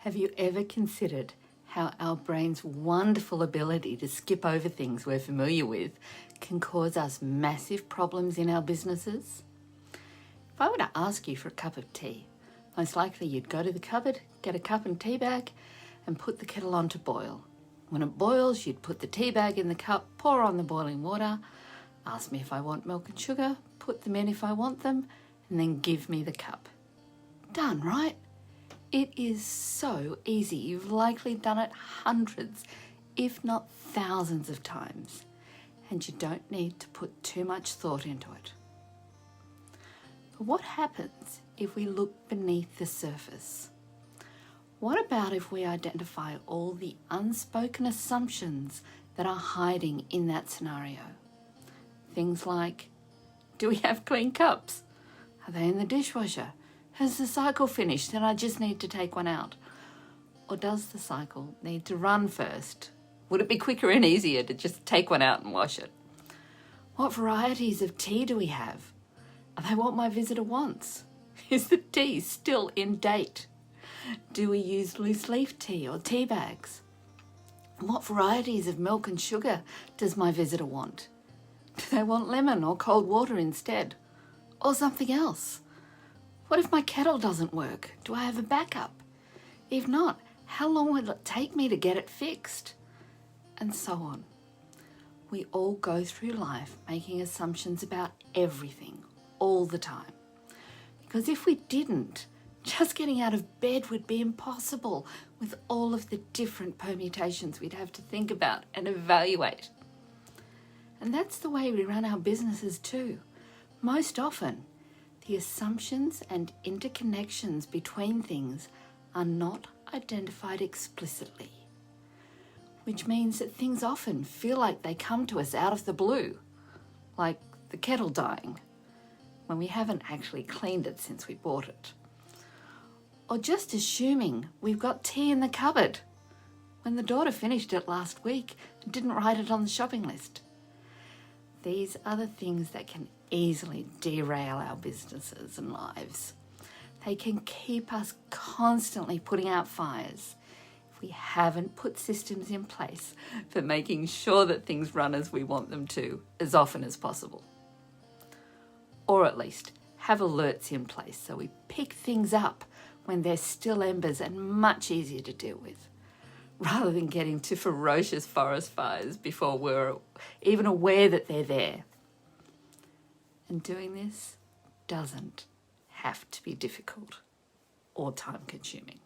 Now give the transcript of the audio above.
Have you ever considered how our brain's wonderful ability to skip over things we're familiar with can cause us massive problems in our businesses? If I were to ask you for a cup of tea, most likely you'd go to the cupboard, get a cup and tea bag, and put the kettle on to boil. When it boils, you'd put the tea bag in the cup, pour on the boiling water, ask me if I want milk and sugar, put them in if I want them, and then give me the cup. Done, right? It is so easy. You've likely done it hundreds, if not thousands of times, and you don't need to put too much thought into it. But what happens if we look beneath the surface? What about if we identify all the unspoken assumptions that are hiding in that scenario? Things like, do we have clean cups? Are they in the dishwasher? Has the cycle finished and I just need to take one out? Or does the cycle need to run first? Would it be quicker and easier to just take one out and wash it? What varieties of tea do we have? Are they what my visitor wants? Is the tea still in date? Do we use loose leaf tea or tea bags? What varieties of milk and sugar does my visitor want? Do they want lemon or cold water instead? Or something else? What if my kettle doesn't work? Do I have a backup? If not, how long will it take me to get it fixed? And so on. We all go through life making assumptions about everything, all the time. Because if we didn't, just getting out of bed would be impossible with all of the different permutations we'd have to think about and evaluate. And that's the way we run our businesses too. Most often, the assumptions and interconnections between things are not identified explicitly, which means that things often feel like they come to us out of the blue, like the kettle dying, when we haven't actually cleaned it since we bought it. Or just assuming we've got tea in the cupboard, when the daughter finished it last week and didn't write it on the shopping list. These are the things that can easily derail our businesses and lives. They can keep us constantly putting out fires if we haven't put systems in place for making sure that things run as we want them to as often as possible. Or at least have alerts in place so we pick things up when they're still embers and much easier to deal with, rather than getting to ferocious forest fires before we're even aware that they're there. And doing this doesn't have to be difficult or time-consuming.